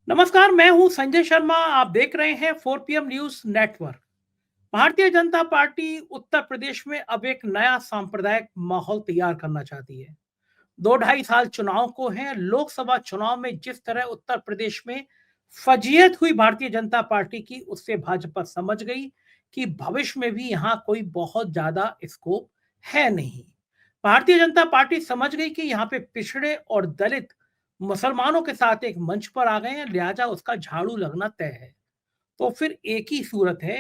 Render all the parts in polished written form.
नमस्कार, मैं हूं संजय शर्मा। आप देख रहे हैं 4 PM news network. Bharatiya Janata party Uttar Pradesh में अब एक नया सांप्रदायिक माहौल तैयार करना चाहती है। 2 ढाई साल चुनाव को हैं। लोकसभा चुनाव में जिस तरह उत्तर प्रदेश में फजीयत हुई भारतीय जनता पार्टी की, उससे भाजपा समझ गई कि भविष्य में भी यहाँ कोई बहुत ज्यादा स्कोप है नहीं। भारतीय जनता पार्टी समझ गई कि यहाँ पे पिछड़े और दलित मुसलमानों के साथ एक मंच पर आ गए हैं, लिहाजा उसका झाड़ू लगना तय है। तो फिर एक ही सूरत है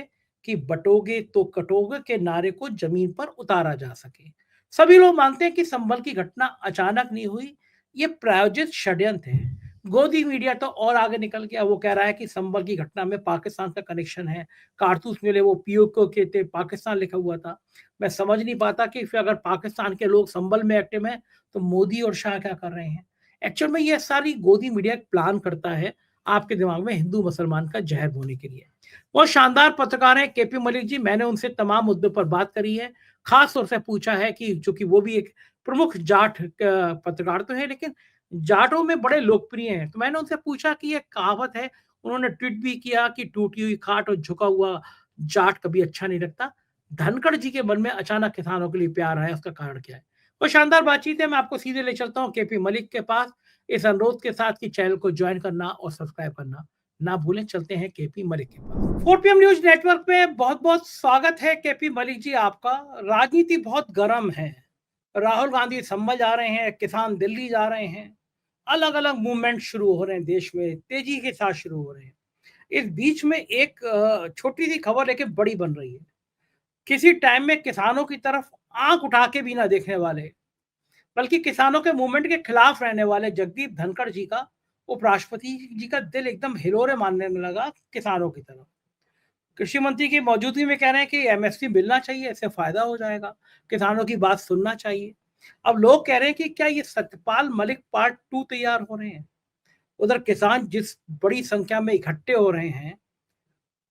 कि बटोगे तो कटोगे के नारे को जमीन पर उतारा जा सके। सभी लोग मानते हैं कि संभल की घटना अचानक नहीं हुई, ये प्रायोजित षड्यंत्र है। गोदी मीडिया तो और आगे निकल गया। वो कह रहा है कि संभल की घटना में पाकिस्तान का कनेक्शन है। कारतूस मिले वो पीओके के थे, पाकिस्तान लिखा हुआ था। मैं समझ नहीं पाता कि फिर अगर पाकिस्तान के लोग संभल में एक्टिव हैं तो मोदी और शाह क्या कर रहे हैं। एक्चुअल में ये सारी गोदी मीडिया प्लान करता है आपके दिमाग में हिंदू मुसलमान का जहर बोने के लिए। बहुत शानदार पत्रकार हैं केपी मलिक जी। मैंने उनसे तमाम मुद्दों पर बात करी है। खास तौर से पूछा है कि चूंकि वो भी एक प्रमुख जाट पत्रकार तो है, लेकिन जाटों में बड़े लोकप्रिय हैं। तो मैंने उनसे पूछा कि ये कहावत है, उन्होंने ट्वीट भी किया कि टूटी हुई खाट और झुका हुआ जाट कभी अच्छा नहीं लगता। धनखड़ जी के मन में अचानक किसानों के लिए प्यार आया, उसका कारण क्या है? वो शानदार बातचीत है। मैं आपको सीधे ले चलता हूँ केपी मलिक के पास, इस अनुरोध के साथ कि चैनल को ज्वाइन करना और सब्सक्राइब करना ना भूलें। चलते हैं केपी मलिक के पास। 4 PM न्यूज नेटवर्क में बहुत बहुत स्वागत है केपी मलिक जी आपका। राजनीति बहुत गर्म है। राहुल गांधी संभल जा रहे हैं, किसान दिल्ली जा रहे हैं, अलग अलग मूवमेंट शुरू हो रहे हैं, देश में तेजी के साथ शुरू हो रहे हैं। इस बीच में एक छोटी सी खबर लेके बड़ी बन रही है। किसी टाइम में किसानों की तरफ आंख उठा के भी ना देखने वाले, बल्कि किसानों के मूवमेंट के खिलाफ रहने वाले जगदीप धनखड़ जी का, उपराष्ट्रपति जी का दिल एकदम हिलोरे मारने लगा किसानों की तरफ। कृषि मंत्री की मौजूदगी में कह रहे हैं कि एमएसपी मिलना चाहिए, इससे फायदा हो जाएगा, किसानों की बात सुनना चाहिए। अब लोग कह रहे हैं कि क्या ये सत्यपाल मलिक पार्ट 2 तैयार हो रहे हैं? उधर किसान जिस बड़ी संख्या में इकट्ठे हो रहे हैं,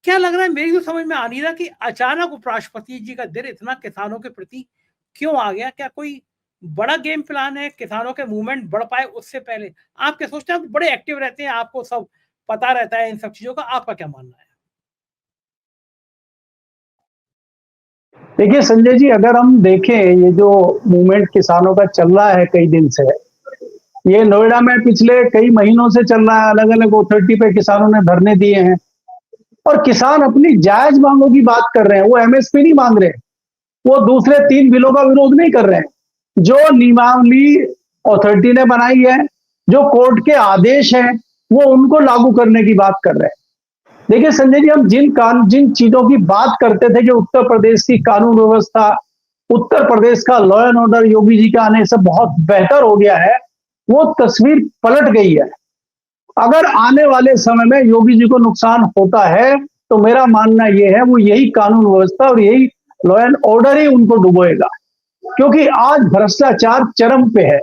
क्या लग रहा है, मेरी तो समझ में आ नहीं रहा कि अचानक उपराष्ट्रपति जी का दिल इतना किसानों के प्रति क्यों आ गया? क्या कोई बड़ा गेम प्लान है, किसानों के मूवमेंट बढ़ पाए उससे पहले? आप क्या सोचते हैं? आप बड़े एक्टिव रहते हैं, आपको सब पता रहता है इन सब चीजों का, आपका क्या मानना है? देखिए संजय जी, अगर हम देखें ये जो मूवमेंट किसानों का चल रहा है कई दिन से, ये नोएडा में पिछले कई महीनों से चल रहा है। अलग अलग अथॉरिटी पे किसानों ने धरने दिए हैं और किसान अपनी जायज मांगों की बात कर रहे हैं। वो एमएसपी नहीं मांग रहे, वो दूसरे 3 बिलों का विरोध नहीं कर रहे हैं जो नियमावली अथॉरिटी ने बनाई है, जो कोर्ट के आदेश हैं, वो उनको लागू करने की बात कर रहे हैं। देखिए संजय जी, हम जिन चीजों की बात करते थे कि उत्तर प्रदेश की कानून व्यवस्था, उत्तर प्रदेश का law and order Yogi ji के आने से बहुत बेहतर हो गया है, वो तस्वीर पलट गई है। अगर आने वाले समय में योगी जी को नुकसान होता है तो मेरा मानना यह है वो यही कानून व्यवस्था और यही लॉ एंड ऑर्डर ही उनको डुबोएगा, क्योंकि आज भ्रष्टाचार चरम पे है।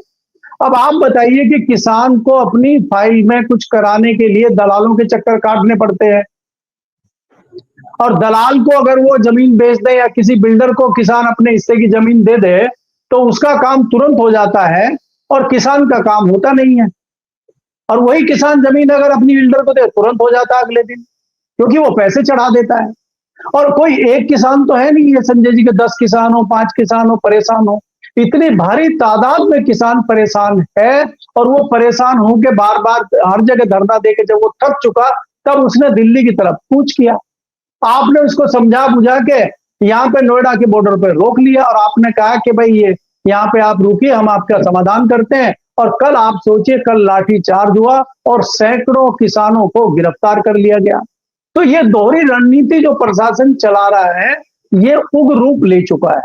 अब आप बताइए कि किसान को अपनी फाइल में कुछ कराने के लिए दलालों के चक्कर काटने पड़ते हैं, और दलाल को अगर वो जमीन बेच दे या किसी बिल्डर को किसान अपने हिस्से की जमीन दे दे तो उसका काम तुरंत हो जाता है और किसान का काम होता नहीं है। और वही किसान जमीन अगर अपनी बिल्डर को दे तुरंत हो जाता है अगले दिन, क्योंकि वो पैसे चढ़ा देता है। और कोई एक किसान तो है नहीं है संजय जी के 10 किसान हो, 5 किसान हो परेशान हो। इतनी भारी तादाद में किसान परेशान है और वो परेशान होकर बार बार हर जगह धरना देके जब वो थक चुका तब उसने दिल्ली की तरफ कूच किया। आपने उसको समझा बुझा के यहाँ पे नोएडा के बॉर्डर पे रोक लिया और आपने कहा कि भाई ये यहाँ पे आप रुकिए, हम आपका समाधान करते हैं। और कल आप सोचिए, कल लाठीचार्ज हुआ और सैकड़ों किसानों को गिरफ्तार कर लिया गया। तो ये दोहरी रणनीति जो प्रशासन चला रहा है ये उग्र रूप ले चुका है।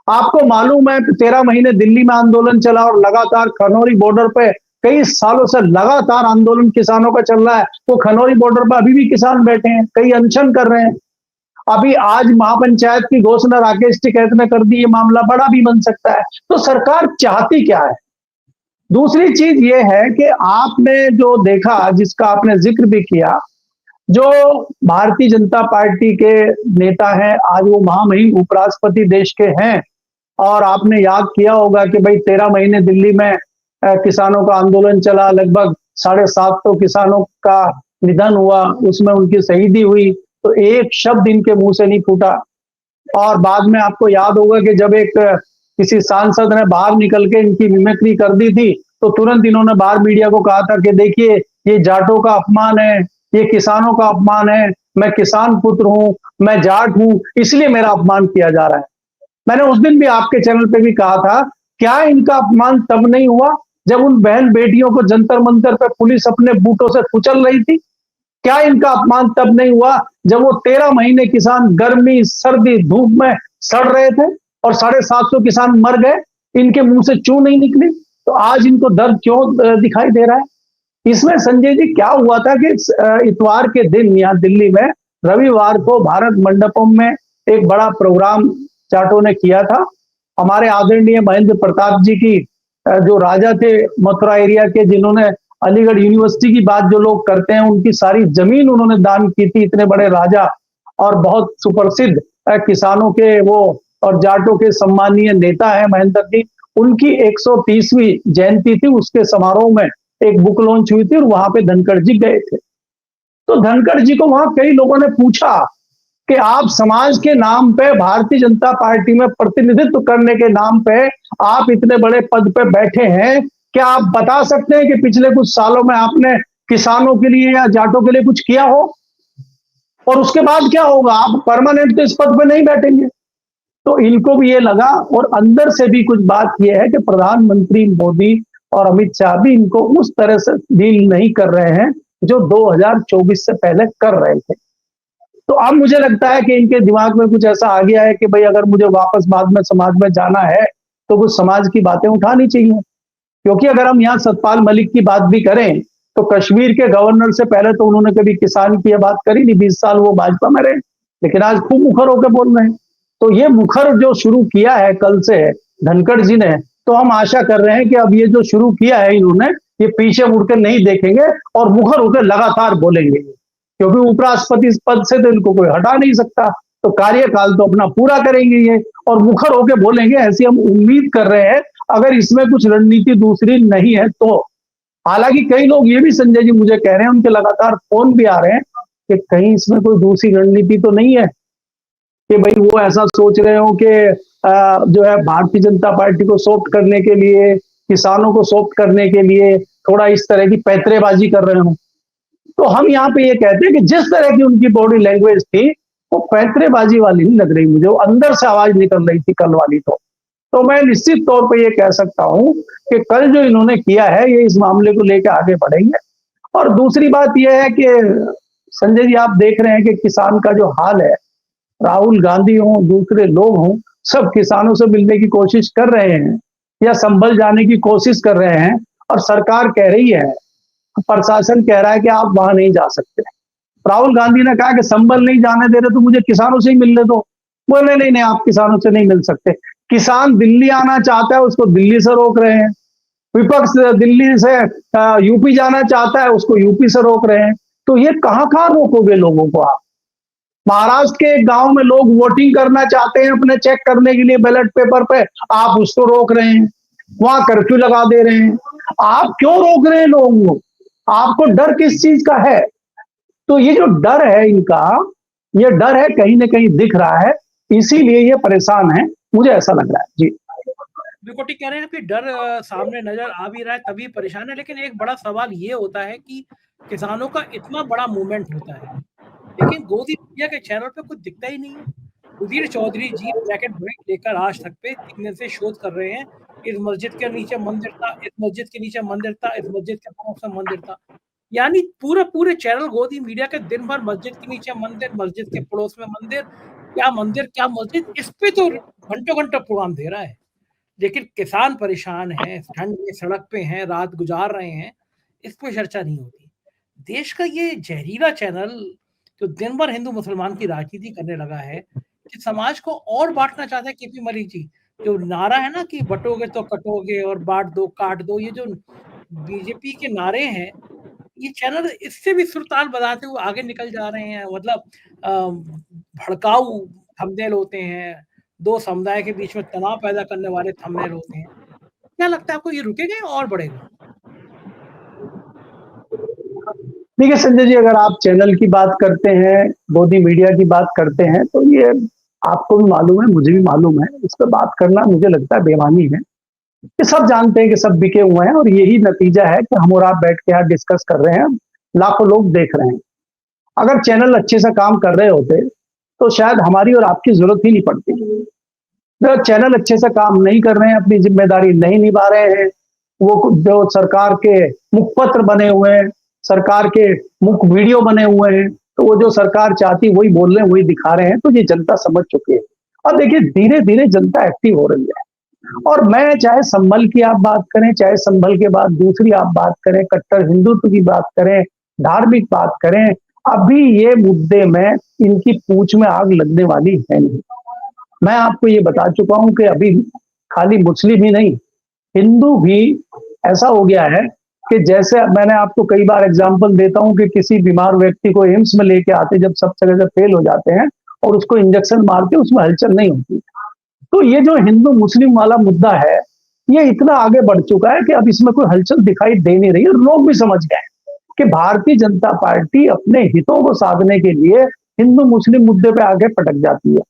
आपको मालूम है 13 महीने दिल्ली में आंदोलन चला और लगातार खनौरी बॉर्डर पे कई सालों से लगातार आंदोलन किसानों का चल रहा है। वो खनौरी बॉर्डर पर अभी भी किसान बैठे हैं, कई अनशन कर रहे हैं। अभी आज महापंचायत की घोषणा राकेश टिकैत ने कर दी, ये मामला बड़ा भी बन सकता है। तो सरकार चाहती क्या है? दूसरी चीज ये है कि आपने जो देखा, जिसका आपने जिक्र भी किया, जो भारतीय जनता पार्टी के नेता हैं, आज वो महामहिम उपराष्ट्रपति देश के हैं। और आपने याद किया होगा कि भाई 13 महीने दिल्ली में किसानों का आंदोलन चला, लगभग 750 किसानों का निधन हुआ, उसमें उनकी शहीदी हुई, तो एक शब्द इनके मुंह से नहीं फूटा। और बाद में आपको याद होगा कि जब एक किसी सांसद ने बाहर निकल के इनकी मिमिक्री कर दी थी, तो तुरंत इन्होंने बाहर मीडिया को कहा था कि देखिए, ये जाटों का अपमान है, ये किसानों का अपमान है, मैं किसान पुत्र हूं, मैं जाट हूं, इसलिए मेरा अपमान किया जा रहा है। मैंने उस दिन भी आपके चैनल पे भी कहा था, क्या इनका अपमान तब नहीं हुआ जब उन बहन बेटियों को जंतर मंतर पे पुलिस अपने बूटों से कुचल रही थी? क्या इनका अपमान तब नहीं हुआ जब वो 13 महीने किसान गर्मी सर्दी धूप में सड़ रहे थे और 750 किसान मर गए, इनके मुंह से चू नहीं निकली? तो आज इनको दर्द क्यों दिखाई दे रहा है? इसमें संजय जी क्या हुआ था कि इतवार के दिन यहाँ दिल्ली में रविवार को भारत मंडपम में एक बड़ा प्रोग्राम जाटों ने किया था। हमारे आदरणीय महेंद्र प्रताप जी की जो राजा थे मथुरा एरिया के, जिन्होंने अलीगढ़ यूनिवर्सिटी की बात जो लोग करते हैं, उनकी सारी जमीन उन्होंने दान की थी, इतने बड़े राजा और बहुत सुप्रसिद्ध किसानों के वो और जाटों के सम्मानीय नेता है महेंद्र जी। उनकी 130वीं जयंती थी, उसके समारोह में एक बुक लॉन्च हुई थी और वहां पे धनखड़ जी गए थे। तो धनखड़ जी को वहां कई लोगों ने पूछा कि आप समाज के नाम पे, भारतीय जनता पार्टी में प्रतिनिधित्व करने के नाम पे आप इतने बड़े पद पे बैठे हैं, क्या आप बता सकते हैं कि पिछले कुछ सालों में आपने किसानों के लिए या जाटों के लिए कुछ किया हो? और उसके बाद क्या होगा? आप परमानेंट तो इस पद पे नहीं बैठेंगे। तो इनको भी ये लगा, और अंदर से भी कुछ बात यह है कि प्रधानमंत्री मोदी और अमित शाह भी इनको उस तरह से डील नहीं कर रहे हैं जो 2024 से पहले कर रहे थे। तो अब मुझे लगता है कि इनके दिमाग में कुछ ऐसा आ गया है कि भाई अगर मुझे वापस बाद में समाज में जाना है तो कुछ समाज की बातें उठानी चाहिए। क्योंकि अगर हम यहाँ सतपाल मलिक की बात भी करें, तो कश्मीर के गवर्नर से पहले तो उन्होंने कभी किसान की बात करी नहीं, 20 साल वो भाजपा में रहे, लेकिन आज खूब मुखर होकर बोल रहे हैं। तो ये मुखर जो शुरू किया है कल से धनखड़ जी ने, तो हम आशा कर रहे हैं कि अब ये जो शुरू किया है इन्होंने, ये पीछे मुड़कर नहीं देखेंगे और मुखर होकर लगातार बोलेंगे, क्योंकि उपराष्ट्रपति पद से तो इनको कोई हटा नहीं सकता, तो कार्यकाल तो अपना पूरा करेंगे ये और मुखर होकर बोलेंगे, ऐसी हम उम्मीद कर रहे हैं, अगर इसमें कुछ रणनीति दूसरी नहीं है तो। हालांकि कई लोग ये भी संजय जी मुझे कह रहे हैं, उनके लगातार फोन भी आ रहे हैं कि कहीं इसमें कोई दूसरी रणनीति तो नहीं है, कि भाई वो ऐसा सोच रहे हो कि जो है भारतीय जनता पार्टी को सॉफ्ट करने के लिए, किसानों को सॉफ्ट करने के लिए थोड़ा इस तरह की पैतरेबाजी कर रहे हो। तो हम यहाँ पे ये कहते हैं कि जिस तरह की उनकी बॉडी लैंग्वेज थी, वो पैतरेबाजी वाली नहीं लग रही मुझे, वो अंदर से आवाज निकल रही थी कल वाली। तो मैं निश्चित तौर पे ये कह सकता हूं कि कल जो इन्होंने किया है, ये इस मामले को लेकर आगे बढ़ेंगे। और दूसरी बात यह है कि संजय जी आप देख रहे हैं कि किसान का जो हाल है, राहुल गांधी हो, दूसरे लोग हों, सब किसानों से मिलने की कोशिश कर रहे हैं या संभल जाने की कोशिश कर रहे हैं, और सरकार कह रही है, प्रशासन कह रहा है कि आप वहां नहीं जा सकते। राहुल गांधी ने कहा कि संभल नहीं जाने दे रहे तो मुझे किसानों से ही मिलने दो। बोले नहीं नहीं, आप किसानों से नहीं मिल सकते। किसान दिल्ली आना चाहता है, उसको दिल्ली से रोक रहे हैं। विपक्ष दिल्ली से यूपी जाना चाहता है, उसको यूपी से रोक रहे हैं। तो ये कहां कहां रोकोगे लोगों को आप? महाराष्ट्र के एक गांव में लोग वोटिंग करना चाहते हैं अपने चेक करने के लिए बैलेट पेपर पे, आप उसको रोक रहे हैं, वहां कर्फ्यू लगा दे रहे हैं। आप क्यों रोक रहे हैं लोगों को? आपको डर किस चीज का है? तो ये जो डर है इनका, ये डर है कहीं ना कहीं दिख रहा है, इसीलिए ये परेशान है, मुझे ऐसा लग रहा है जी। बिल्कुल ठीक कह रहे हैं कि डर सामने नजर आ भी रहा है तभी परेशान है, लेकिन एक बड़ा सवाल ये होता है कि किसानों का इतना बड़ा मूवमेंट होता है, लेकिन गोदी मीडिया के चैनल पे कुछ दिखता ही नहीं है। सुधीर चौधरी जी ब्लैक एंड व्हाइट लेकर आज तक पे 3 दिन से शोध कर रहे हैं। इस मस्जिद के नीचे मंदिर था, इस मस्जिद के नीचे मंदिर था, इस मस्जिद के पड़ोस में मंदिर था। यानी पूरे चैनल गोदी मीडिया के दिन भर मस्जिद के नीचे मंदिर, मस्जिद के पड़ोस में मंदिर, क्या मस्जिद, इस पे तो घंटों-घंटों प्रोग्राम दे रहा है। लेकिन किसान परेशान हैं, ठंड में सड़क पे हैं, रात गुजार रहे हैं, इस पे चर्चा नहीं होती। देश का ये जहरीला चैनल जो दिन भर हिंदू मुसलमान की राजनीति करने लगा है, कि समाज को और बांटना चाहता है केपी मलिक जी। जो नारा है ना कि बटोगे तो कटोगे और बांट दो काट दो, ये जो बीजेपी के नारे हैं, ये चैनल इससे भी सुरताल बजाते हुए आगे निकल जा रहे हैं। मतलब भड़काऊ थंबनेल होते हैं, 2 समुदाय के बीच में तनाव पैदा करने वाले थंबनेल होते हैं। क्या लगता है आपको, ये रुकेगा या और बढ़ेगा? देखिए संजय जी, अगर आप चैनल की बात करते हैं, मोदी मीडिया की बात करते हैं, तो ये आपको भी मालूम है, मुझे भी मालूम है। इस पे बात करना मुझे लगता है बेईमानी है। ये सब जानते हैं कि सब बिके हुए हैं और यही नतीजा है कि हम और आप बैठ के यहाँ डिस्कस कर रहे हैं, लाखों लोग देख रहे हैं। अगर चैनल अच्छे से काम कर रहे होते, तो शायद हमारी और आपकी ज़रूरत ही नहीं पड़ती। अगर चैनल अच्छे से काम नहीं कर रहे हैं, अपनी ज़िम्मेदारी नहीं निभा रहे हैं, वो जो सरकार के मुखपत्र बने हुए हैं, सरकार के मुख वीडियो बने हुए हैं, तो वो जो सरकार चाहती है वही बोल रहे हैं, वही दिखा रहे हैं, तो ये जनता समझ चुकी है। और देखिए धीरे-धीरे जनता एक्टिव हो रही है। और मैं चाहे संभल की आप बात करें, चाहे संभल के बाद दूसरी आप बात करें, कट्टर हिंदुत्व की बात करें, धार्मिक बात करें, अभी ये मुद्दे में इनकी पूंछ में आग लगने वाली है नहीं। मैं आपको ये बता चुका हूँ कि अभी खाली मुस्लिम ही नहीं, हिंदू भी ऐसा हो गया है कि जैसे मैंने आपको कई बार एग्जाम्पल देता हूँ कि किसी बीमार व्यक्ति को एम्स में लेके आते, जब सब जगह से फेल हो जाते हैं और उसको इंजेक्शन मारते, उसमें हलचल नहीं होती। तो ये जो हिंदू मुस्लिम वाला मुद्दा है, ये इतना आगे बढ़ चुका है कि अब इसमें कोई हलचल दिखाई दे नहीं रही और लोग भी समझ गए कि भारतीय जनता पार्टी अपने हितों को साधने के लिए हिंदू मुस्लिम मुद्दे पे आगे पटक जाती है।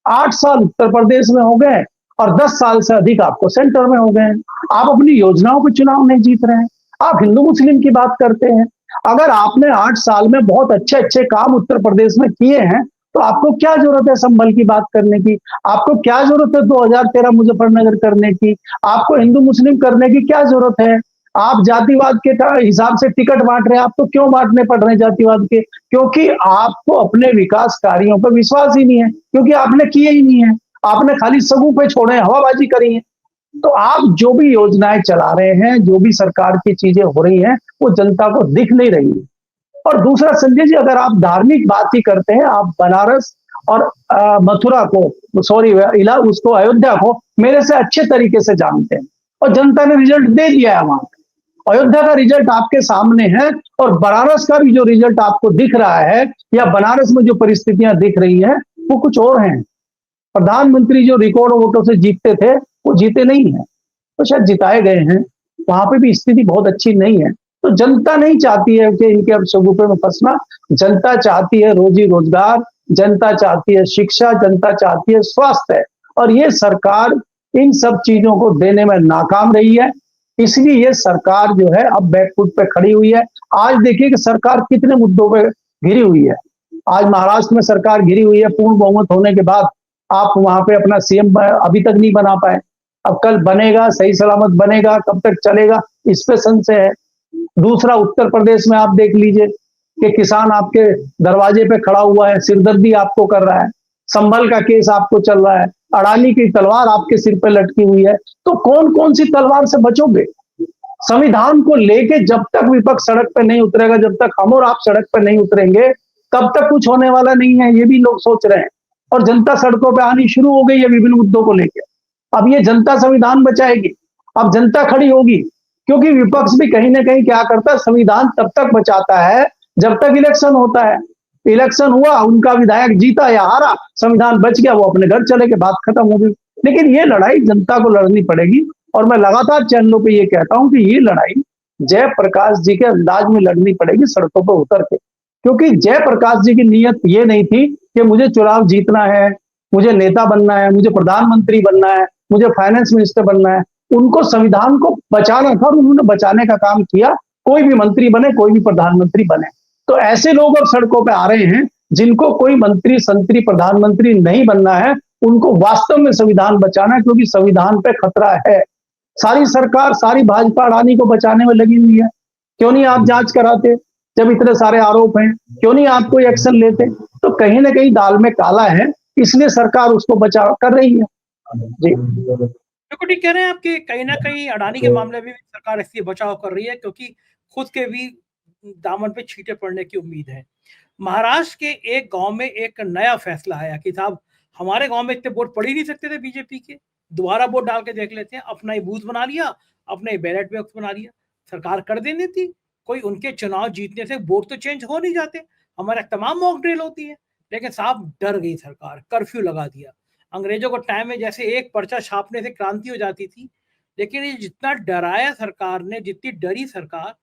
8 साल उत्तर प्रदेश में हो गए और 10 साल से अधिक आपको सेंटर में हो गए हैं। आप अपनी योजनाओं पे चुनाव नहीं जीत रहे हैं, आप हिंदू मुस्लिम की बात करते हैं। अगर आपने 8 साल में बहुत अच्छे अच्छे काम उत्तर प्रदेश में किए हैं, तो आपको क्या जरूरत है संभल की बात करने की? आपको क्या जरूरत है 2013 मुजफ्फरनगर करने की? आपको हिंदू मुस्लिम करने की क्या जरूरत है? आप जातिवाद के हिसाब से टिकट बांट रहे हैं, आपको क्यों बांटने पड़ रहे हैं जातिवाद के? क्योंकि आपको अपने विकास कार्यों पर विश्वास ही नहीं है, क्योंकि आपने किए ही नहीं है। आपने खाली सगू पे छोड़े हैं, हवाबाजी करी है। तो आप जो भी योजनाएं चला रहे हैं, जो भी सरकार की चीजें हो रही हैं, वो जनता को दिख नहीं रही है। और दूसरा संजय जी, अगर आप धार्मिक बात ही करते हैं, आप बनारस और मथुरा को, सॉरी, इला उसको, अयोध्या को मेरे से अच्छे तरीके से जानते हैं और जनता ने रिजल्ट दे दिया है वहां पे। अयोध्या का रिजल्ट आपके सामने है और बनारस का भी जो रिजल्ट आपको दिख रहा है या बनारस में जो परिस्थितियां दिख रही हैं, वो कुछ और हैं। प्रधानमंत्री जो रिकॉर्ड वोटों से जीतते थे, वो जीते नहीं है, तो शायद जिताए गए हैं। वहां पे भी स्थिति बहुत अच्छी नहीं है। तो जनता नहीं चाहती है कि इनके अब शगुफे में फंसना। जनता चाहती है रोजी रोजगार, जनता चाहती है शिक्षा, जनता चाहती है स्वास्थ्य, और ये सरकार इन सब चीजों को देने में नाकाम रही है। इसलिए ये सरकार जो है अब बैकफुट पे खड़ी हुई है। आज देखिए कि सरकार कितने मुद्दों पे घिरी हुई है। आज महाराष्ट्र में सरकार घिरी हुई है पूर्ण बहुमत होने के बाद। आप वहां पे अपना सीएम अभी तक नहीं बना पाए। अब कल बनेगा, सही सलामत बनेगा, कब तक चलेगा, इस पे संशय है। दूसरा, उत्तर प्रदेश में आप देख लीजिए कि किसान आपके दरवाजे पे खड़ा हुआ है, सिरदर्दी आपको कर रहा है, संभल का केस आपको चल रहा है, अडानी की तलवार आपके सिर पे लटकी हुई है। तो कौन कौन सी तलवार से बचोगे? संविधान को लेके जब तक विपक्ष सड़क पे नहीं उतरेगा, जब तक हम और आप सड़क पे नहीं उतरेंगे, तब तक कुछ होने वाला नहीं है, ये भी लोग सोच रहे हैं। और जनता सड़कों पे आनी शुरू हो गई है विभिन्न मुद्दों को लेकर। अब ये जनता संविधान बचाएगी, अब जनता खड़ी होगी, क्योंकि विपक्ष भी कहीं ना कहीं क्या करता है, संविधान तब तक बचाता है जब तक इलेक्शन होता है। इलेक्शन हुआ, उनका विधायक जीता या हारा, संविधान बच गया, वो अपने घर चले गए, बात खत्म हो गई। लेकिन ये लड़ाई जनता को लड़नी पड़ेगी। और मैं लगातार चैनलों पे ये कहता हूं कि ये लड़ाई जयप्रकाश जी के अंदाज में लड़नी पड़ेगी, सड़कों पर उतर के। क्योंकि जयप्रकाश जी की नीयत ये नहीं थी कि मुझे चुनाव जीतना है, मुझे नेता बनना है, मुझे प्रधानमंत्री बनना है, मुझे फाइनेंस मिनिस्टर बनना है। उनको संविधान को बचाना था और उन्होंने बचाने का काम किया। कोई भी मंत्री बने, कोई भी प्रधानमंत्री बने। तो ऐसे लोग अब सड़कों पे आ रहे हैं जिनको कोई मंत्री, संतरी, प्रधानमंत्री नहीं बनना है, उनको वास्तव में संविधान बचाना है, क्योंकि संविधान पे खतरा है। सारी सरकार, सारी भाजपा अडानी को बचाने में लगी हुई है। क्यों नहीं आप जांच कराते? जब इतने सारे आरोप हैं, क्यों नहीं आप कोई एक्शन लेते? तो कहीं ना कहीं दाल में काला है, इसलिए सरकार उसको बचाव कर रही है। जी, बिल्कुल ठीक कह रहे हैं आप कि कहीं न कहीं अडानी के मामले में भी सरकार इसलिए बचाव कर रही है क्योंकि खुद के भी दामन पे छींटे पड़ने की उम्मीद है। महाराष्ट्र के एक गाँव में एक नया फैसला आया कि साहब हमारे गाँव में इतने वोट पड़ ही नहीं सकते थे बीजेपी के, दोबारा वोट डाल के देख लेते हैं। अपना ही बूथ बना लिया, अपना ही बैलेट बॉक्स बना लिया। सरकार कर देनी थी, कोई उनके चुनाव जीतने से वोट तो चेंज हो नहीं जाते। हमारे तमाम मॉक ड्रिल होती है, लेकिन साहब डर गई सरकार, कर्फ्यू लगा दिया। अंग्रेजों को टाइम में जैसे एक पर्चा छापने से क्रांति हो जाती थी, लेकिन ये जितना डराया सरकार ने, जितनी डरी सरकार,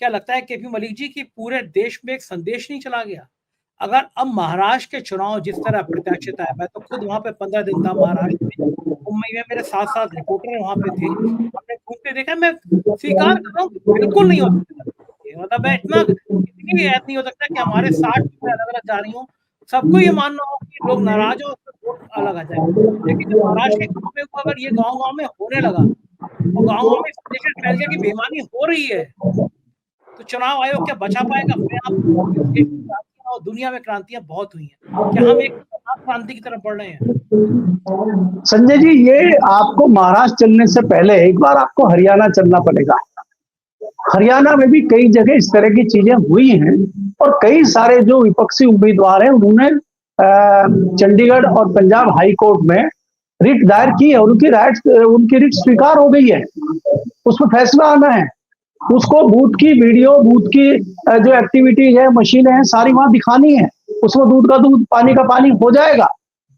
क्या लगता है केपी मलिक जी की पूरे देश में एक संदेश नहीं चला गया? अगर अब महाराष्ट्र के चुनाव जिस तरह अप्रत्याशित आए, मैं तो खुद वहाँ पे 15 दिन था महाराष्ट्र में, मुंबई में मेरे साथ-साथ रिपोर्टर वहाँ पे थे। हमने घूम के देखा, मैं स्वीकार कर रहा हूँ कि बिल्कुल नहीं हो सकता ये, मतलब मैं इतनी ऐद नहीं हो सकता कि हमारे 60 सीटें अलग-अलग जा रही हों, सबको ये मानना हो कि लोग नाराज़ हो और उसमें वोट अलग आ जाए। लेकिन जब महाराष्ट्र के गाँव में हुआ, अगर ये गाँव-गाँव में होने लगा और गाँव-गाँव में संदेश फैल गया कि बेईमानी हो रही है, तो चुनाव आयोग क्या बचा पाएगा अपने आप को? क्योंकि देश में क्रांतियाँ और दुनिया में क्रांतियाँ बहुत हुई हैं। क्या हम एक खतरनाक क्रांति की तरफ बढ़ रहे हैं? संजय जी, ये आपको महाराष्ट्र चलने से पहले एक बार आपको हरियाणा चलना पड़ेगा। हरियाणा में भी कई जगह इस तरह की चीजें हुई हैं और कई सारे जो विपक्षी उम्मीदवार हैं उन्होंने चंडीगढ़ और पंजाब हाई कोर्ट में रिट दायर की है, उनकी रिट स्वीकार हो गई है, उसमें फैसला आना है। उसको बूथ की वीडियो, बूथ की जो एक्टिविटीज है, मशीनें हैं, सारी वहां दिखानी है। उसमें दूध का दूध, पानी का पानी हो जाएगा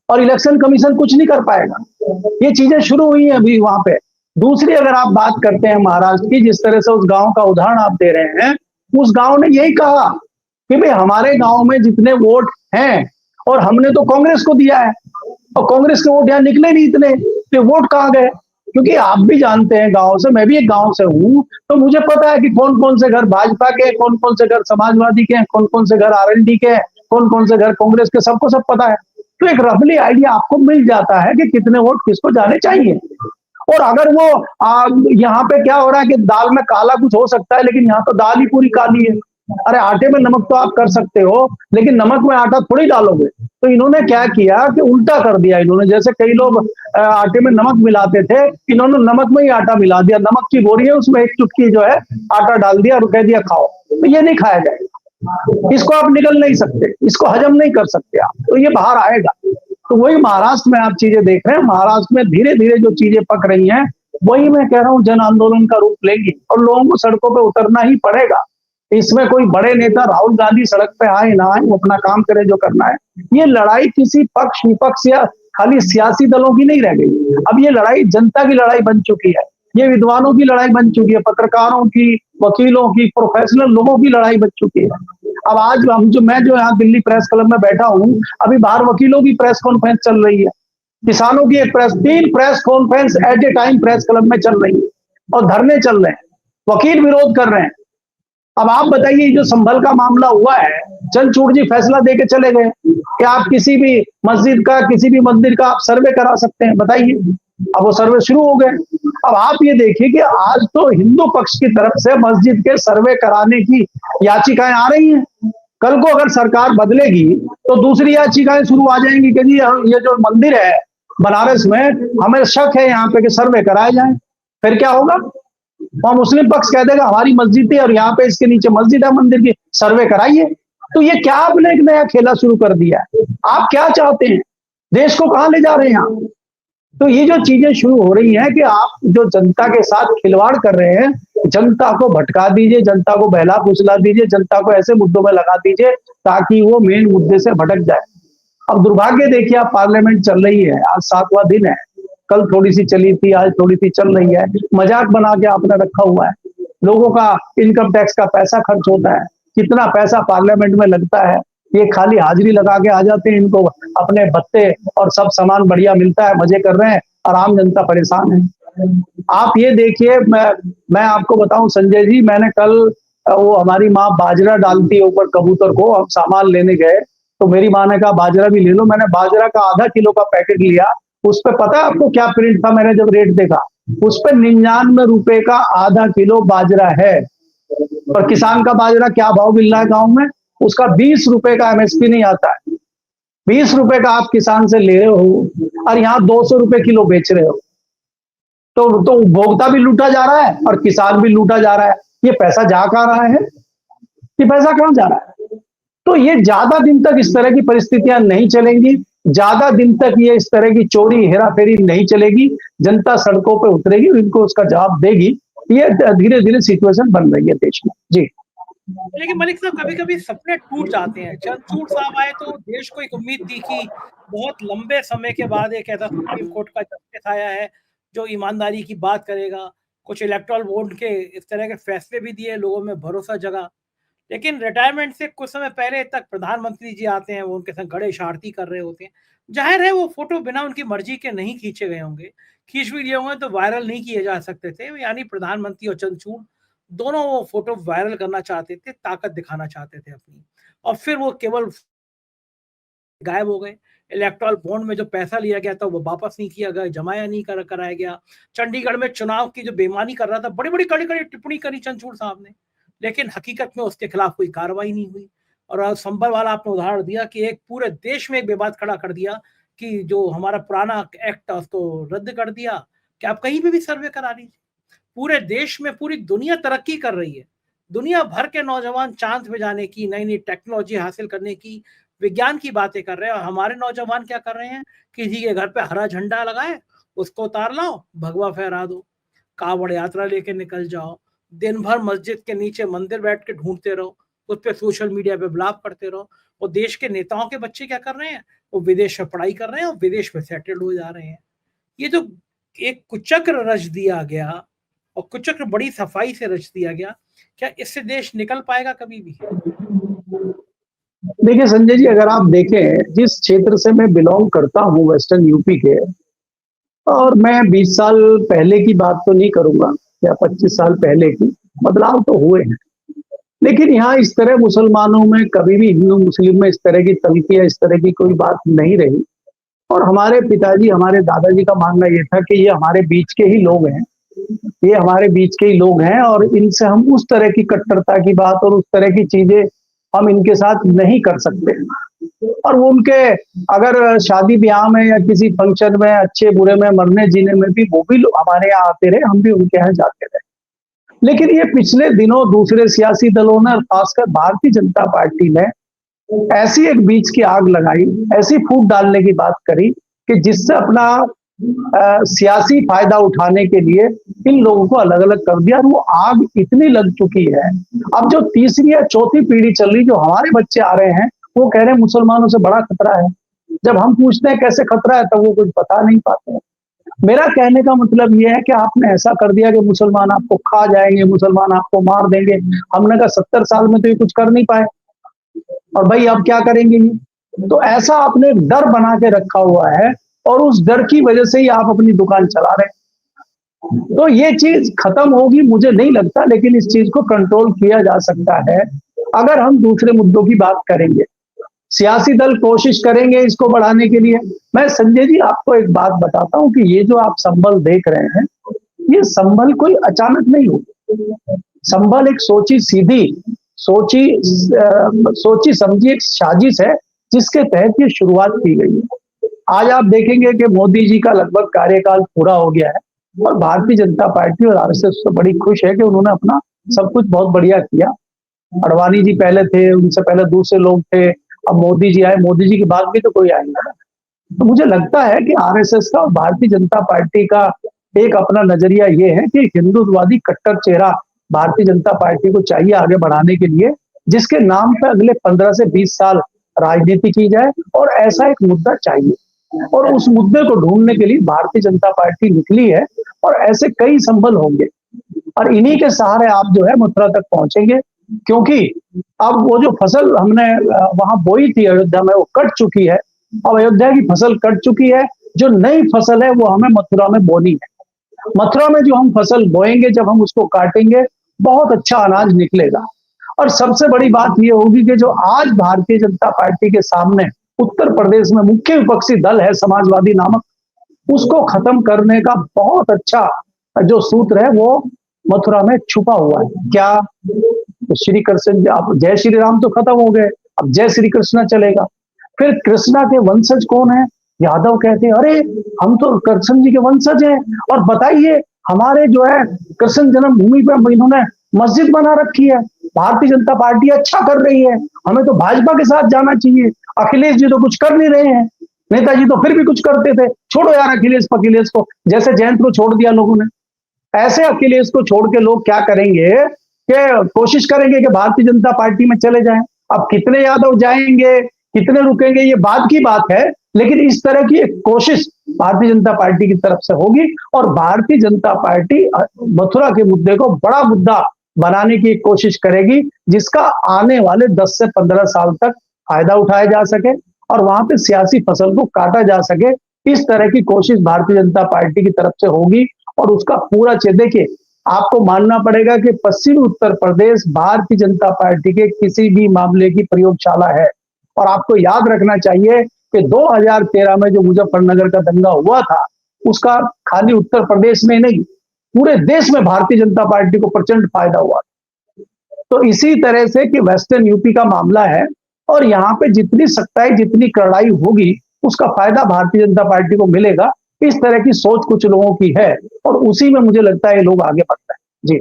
और इलेक्शन कमीशन कुछ नहीं कर पाएगा। ये चीजें शुरू हुई हैं अभी वहां पे। दूसरी अगर आप बात करते हैं महाराष्ट्र की, जिस तरह से उस गांव का उदाहरण आप दे रहे हैं, उस गांव ने यही कहा कि भाई हमारे गांव में जितने वोट हैं और हमने तो कांग्रेस को दिया है और कांग्रेस के वोट यहाँ निकले नहीं इतने, तो वोट कहाँ गए? क्योंकि आप भी जानते हैं गांव से, मैं भी एक गांव से हूं, तो मुझे पता है कि कौन कौन से घर भाजपा के, कौन कौन से घर समाजवादी के, कौन कौन से घर आरएलडी के, कौन कौन से घर कांग्रेस के, सबको सब पता है। तो एक रफली आइडिया आपको मिल जाता है कि कितने वोट किसको जाने चाहिए। और अगर वो यहाँ पे क्या हो रहा है कि दाल में काला कुछ हो सकता है, लेकिन यहाँ तो दाल ही पूरी काली है। अरे आटे में नमक तो आप कर सकते हो, लेकिन नमक में आटा थोड़ी डालोगे। तो इन्होंने क्या किया कि उल्टा कर दिया इन्होंने। जैसे कई लोग आटे में नमक मिलाते थे, इन्होंने नमक में ही आटा मिला दिया। नमक की बोरी है, उसमें एक चुटकी जो है आटा डाल दिया और कह दिया खाओ। तो ये नहीं खाया जाएगा, इसको आप निगल नहीं सकते, इसको हजम नहीं कर सकते आप, तो ये बाहर आएगा। तो वही महाराष्ट्र में आप चीजें देख रहे हैं। महाराष्ट्र में धीरे धीरे जो चीजें पक रही हैं, वही मैं कह रहा हूं जन आंदोलन का रूप लेंगी और लोगों को सड़कों पे उतरना ही पड़ेगा। इसमें कोई बड़े नेता राहुल गांधी सड़क पे आए ना आए, वो अपना काम करे जो करना है। ये लड़ाई किसी पक्ष विपक्ष या खाली सियासी दलों की नहीं रह गई, अब ये लड़ाई जनता की लड़ाई बन चुकी है। ये विद्वानों की लड़ाई बन चुकी है, पत्रकारों की, वकीलों की, प्रोफेशनल लोगों की लड़ाई बन चुकी है। अब आज मैं जो यहाँ दिल्ली प्रेस क्लब में बैठा हूँ, अभी बाहर वकीलों की प्रेस कॉन्फ्रेंस चल रही है, किसानों की एक 3 press conference at a time press club में चल रही है और धरने चल रहे हैं, वकील विरोध कर रहे हैं। अब आप बताइए, जो संभल का मामला हुआ है, चंद्रचूड़ जी फैसला देके चले गए कि आप किसी भी मस्जिद का, किसी भी मंदिर का आप सर्वे करा सकते हैं, बताइए। अब वो सर्वे शुरू हो गए। अब आप ये देखिए कि आज तो हिंदू पक्ष की तरफ से मस्जिद के सर्वे कराने की याचिकाएं आ रही हैं। कल को अगर सरकार बदलेगी तो दूसरी याचिकाएं शुरू आ जाएंगी कि जी ये जो मंदिर है बनारस में, हमें शक है यहाँ पे कि सर्वे कराए जाए। फिर क्या होगा? और मुस्लिम पक्ष कह देगा हमारी मस्जिद है और यहाँ पे इसके नीचे मस्जिद है, मंदिर की सर्वे कराइए। तो ये क्या आपने एक नया खेला शुरू कर दिया है? आप क्या चाहते हैं? देश को कहां ले जा रहे हैं आप? तो ये जो चीजें शुरू हो रही हैं कि आप जो जनता के साथ खिलवाड़ कर रहे हैं, जनता को भटका दीजिए, जनता को बहला फुसला दीजिए, जनता को ऐसे मुद्दों में लगा दीजिए ताकि वो मेन मुद्दे से भटक जाए। अब दुर्भाग्य देखिए, आप पार्लियामेंट चल रही है, आज 7वां दिन है, कल थोड़ी सी चली थी, आज थोड़ी सी चल रही है, मजाक बना के आपने रखा हुआ है। लोगों का इनकम टैक्स का पैसा खर्च होता है, कितना पैसा पार्लियामेंट में लगता है, ये खाली हाजिरी लगा के आ जाते हैं, इनको अपने भत्ते और सब सामान बढ़िया मिलता है, मजे कर रहे हैं और आम जनता परेशान है। आप ये देखिए, मैं आपको बताऊं संजय जी, मैंने कल वो हमारी माँ बाजरा डालती है ऊपर कबूतर को, हम सामान लेने गए तो मेरी माँ ने कहा बाजरा भी ले लो। मैंने बाजरा का आधा किलो का पैकेट लिया, उस पर पता है आपको क्या प्रिंट था? मैंने जब रेट देखा, उस पर 99 रुपए का आधा किलो बाजरा है। और किसान का बाजरा क्या भाव मिल रहा है गांव में? उसका 20 रुपए का एमएसपी नहीं आता है। 20 रुपए का आप किसान से ले रहे हो और यहाँ 200 रुपए किलो बेच रहे हो। तो उपभोक्ता भी लूटा जा रहा है और किसान भी लूटा जा रहा है। ये पैसा जा कहाँ रहा है? ये पैसा कहाँ जा रहा है? तो ये ज्यादा दिन तक इस तरह की परिस्थितियां नहीं चलेंगी, ज्यादा दिन तक ये इस तरह की चोरी हेराफेरी नहीं चलेगी, जनता सड़कों पे उतरेगी, इनको उसका जवाब देगी। ये धीरे धीरे सिचुएशन बन रही है देश में। जी, लेकिन मलिक साहब, कभी-कभी सपने टूट जाते हैं। चंद्रचूड़ साहब आए तो देश को एक उम्मीद थी कि बहुत लंबे समय के बाद एक ऐसा सुप्रीम कोर्ट का जस्टिस आया है जो ईमानदारी की बात करेगा। कुछ इलेक्टोरल बॉन्ड के इस तरह के फैसले भी दिए, लोगों में भरोसा जगा। लेकिन रिटायरमेंट से कुछ समय पहले तक प्रधानमंत्री जी आते हैं, वो उनके संग खड़े इशारती कर रहे होते हैं। जाहिर है वो फोटो बिना उनकी मर्जी के नहीं खींचे गए होंगे, खींच भी लिए होंगे तो वायरल नहीं किए जा सकते थे। यानी प्रधानमंत्री और चंद्रचूड़ दोनों वो फोटो वायरल करना चाहते थे, ताकत दिखाना चाहते थे अपनी, और फिर वो केवल गायब हो गए। इलेक्टोरल बॉन्ड में जो पैसा लिया गया था वो वापस नहीं किया गया, जमाया नहीं कराया गया। चंडीगढ़ में चुनाव की जो बेईमानी कर रहा था, बड़ी-बड़ी कड़ी-कड़ी टिप्पणी करी चंद्रचूड़ साहब ने, लेकिन हकीकत में उसके खिलाफ कोई कार्रवाई नहीं हुई। और संभल वाला आपने उदाहरण दिया कि एक पूरे देश में एक विवाद खड़ा कर दिया कि जो हमारा पुराना एक्ट था उसको रद्द कर दिया, कि आप कहीं पे भी सर्वे करा लीजिए। पूरे देश में पूरी दुनिया तरक्की कर रही है। दुनिया भर के नौजवान चाँद पे जाने की, नई-नई टेक्नोलॉजी हासिल करने की, विज्ञान की बातें कर रहे हैं, और हमारे नौजवान क्या कर रहे हैं? किसी के घर पे हरा झंडा लगा है, उसको उतार लाओ, भगवा फहरा दो, कावड़ यात्रा लेके निकल जाओ, दिन भर मस्जिद के नीचे मंदिर बैठ के ढूँढते रहो, उस पे सोशल मीडिया पे ब्लॉग करते रहो। और देश के नेताओं के बच्चे क्या कर रहे हैं? वो विदेश में पढ़ाई कर रहे हैं और विदेश में सेटल्ड हो जा रहे हैं। ये जो एक कुचक्र रच दिया गया, और कुचक्र बड़ी सफाई से रच दिया गया, क्या इससे देश निकल पाएगा कभी भी? देखिए संजय जी, अगर आप देखें जिस क्षेत्र से मैं बिलोंग करता हूँ, वेस्टर्न यूपी के, और मैं 20 साल पहले की बात तो नहीं करूंगा या 25 साल पहले की, बदलाव तो हुए हैं। लेकिन यहाँ इस तरह मुसलमानों में कभी भी, हिंदू मुस्लिम में इस तरह की तल्खी या इस तरह की कोई बात नहीं रही। और हमारे पिताजी, हमारे दादाजी का मानना ये था कि ये हमारे बीच के ही लोग हैं, ये हमारे बीच के ही लोग हैं, और इनसे हम उस तरह की कट्टरता की बात और उस तरह की चीजें हम इनके साथ नहीं कर सकते। और वो उनके अगर शादी ब्याह में या किसी फंक्शन में, अच्छे बुरे में, मरने जीने में भी वो भी लोग हमारे यहाँ आते रहे, हम भी उनके यहाँ जाते रहे। लेकिन ये पिछले दिनों दूसरे सियासी दलों ने, खासकर भारतीय जनता पार्टी ने, ऐसी एक बीच की आग लगाई, ऐसी फूट डालने की बात करी कि जिससे अपना सियासी फायदा उठाने के लिए इन लोगों को अलग अलग कर दिया। और वो आग इतनी लग चुकी है, अब जो तीसरी या चौथी पीढ़ी चल रही, जो हमारे बच्चे आ रहे हैं, वो कह रहे हैं मुसलमानों से बड़ा खतरा है। जब हम पूछते हैं कैसे खतरा है, तो वो कुछ बता नहीं पाते हैं। मेरा कहने का मतलब ये है कि आपने ऐसा कर दिया कि मुसलमान आपको खा जाएंगे, मुसलमान आपको मार देंगे। हमने कहा 70 साल में तो ये कुछ कर नहीं पाए, और भाई अब क्या करेंगे ये? तो ऐसा आपने एक डर बना के रखा हुआ है, और उस डर की वजह से ही आप अपनी दुकान चला रहे हैं। तो ये चीज खत्म होगी मुझे नहीं लगता, लेकिन इस चीज को कंट्रोल किया जा सकता है अगर हम दूसरे मुद्दों की बात करेंगे। सियासी दल कोशिश करेंगे इसको बढ़ाने के लिए। मैं संजय जी आपको एक बात बताता हूं कि ये जो आप संभल देख रहे हैं, ये संभल कोई अचानक नहीं हुई। संभल एक सोची समझी एक साजिश है, जिसके तहत ये शुरुआत की गई है। आज आप देखेंगे कि मोदी जी का लगभग कार्यकाल पूरा हो गया है, और भारतीय जनता पार्टी और आरएसएस तो बड़ी खुश है कि उन्होंने अपना सब कुछ बहुत बढ़िया किया। अडवाणी जी पहले थे, उनसे पहले दूसरे लोग थे, अब मोदी जी आए, मोदी जी के बाद भी तो कोई आएगा। तो मुझे लगता है कि आरएसएस का और भारतीय जनता पार्टी का एक अपना नजरिया ये है कि हिंदुत्ववादी कट्टर चेहरा भारतीय जनता पार्टी को चाहिए आगे बढ़ाने के लिए, जिसके नाम पर अगले 15 से 20 साल राजनीति की जाए, और ऐसा एक मुद्दा चाहिए। और उस मुद्दे को ढूंढने के लिए भारतीय जनता पार्टी निकली है, और ऐसे कई संबल होंगे, और इन्हीं के सहारे आप जो है मथुरा तक पहुंचेंगे। क्योंकि अब वो जो फसल हमने वहां बोई थी अयोध्या में, वो कट चुकी है। अब अयोध्या की फसल कट चुकी है, जो नई फसल है वो हमें मथुरा में बोनी है। मथुरा में जो हम फसल बोएंगे, जब हम उसको काटेंगे, बहुत अच्छा अनाज निकलेगा। और सबसे बड़ी बात यह होगी कि जो आज भारतीय जनता पार्टी के सामने उत्तर प्रदेश में मुख्य विपक्षी दल है समाजवादी नामक, उसको खत्म करने का बहुत अच्छा जो सूत्र है वो मथुरा में छुपा हुआ है। क्या? तो श्री कृष्ण, अब जय श्री राम तो खत्म हो गए, अब जय श्री कृष्ण चलेगा। फिर कृष्णा के वंशज कौन है? यादव कहते हैं, अरे हम तो कृष्ण जी के वंशज हैं, और बताइए हमारे जो है कृष्ण जन्मभूमि पर इन्होंने मस्जिद बना रखी है। भारतीय जनता पार्टी अच्छा कर रही है, हमें तो भाजपा के साथ जाना चाहिए। अखिलेश जी तो कुछ कर नहीं रहे हैं, नेताजी तो फिर भी कुछ करते थे। छोड़ो यार अखिलेश पखिलेश को, जैसे जयंत को छोड़ दिया लोगों ने, ऐसे अखिलेश को छोड़ के लोग क्या करेंगे कि कोशिश करेंगे कि भारतीय जनता पार्टी में चले जाएं। अब कितने यादव जाएंगे, कितने रुकेंगे, ये बाद की बात है, लेकिन इस तरह की एक कोशिश भारतीय जनता पार्टी की तरफ से होगी और भारतीय जनता पार्टी मथुरा के मुद्दे को बड़ा मुद्दा बनाने की कोशिश करेगी, जिसका आने वाले 10 से 15 साल तक फायदा उठाया जा सके और वहां पे सियासी फसल को काटा जा सके। इस तरह की कोशिश भारतीय जनता पार्टी की तरफ से होगी और उसका पूरा देखिए, आपको मानना पड़ेगा कि पश्चिमी उत्तर प्रदेश भारतीय जनता पार्टी के किसी भी मामले की प्रयोगशाला है। और आपको याद रखना चाहिए कि 2013 में जो मुजफ्फरनगर का दंगा हुआ था, उसका खाली उत्तर प्रदेश में नहीं, पूरे देश में भारतीय जनता पार्टी को प्रचंड फायदा हुआ। तो इसी तरह से कि वेस्टर्न यूपी का मामला है और यहाँ पे जितनी सख्ताई, जितनी कड़ाई होगी, उसका फायदा भारतीय जनता पार्टी को मिलेगा। इस तरह की सोच कुछ लोगों की है और उसी में मुझे लगता है ये लोग आगे बढ़ते हैं। जी,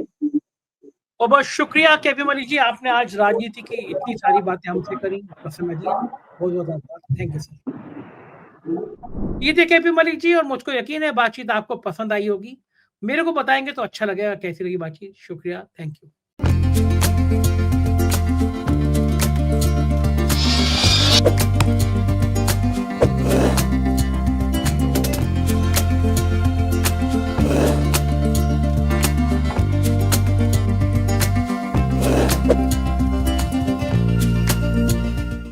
बहुत बहुत शुक्रिया केपी मलिक जी, आपने आज राजनीति की इतनी सारी बातें हमसे करी, अपना समय दिया, बहुत बहुत आभार। Thank you sir. ये थे केपी मलिक जी और मुझको यकीन है बातचीत आपको पसंद आई होगी। मेरे को बताएंगे तो अच्छा लगेगा कैसी लगी बातचीत। शुक्रिया, थैंक यू।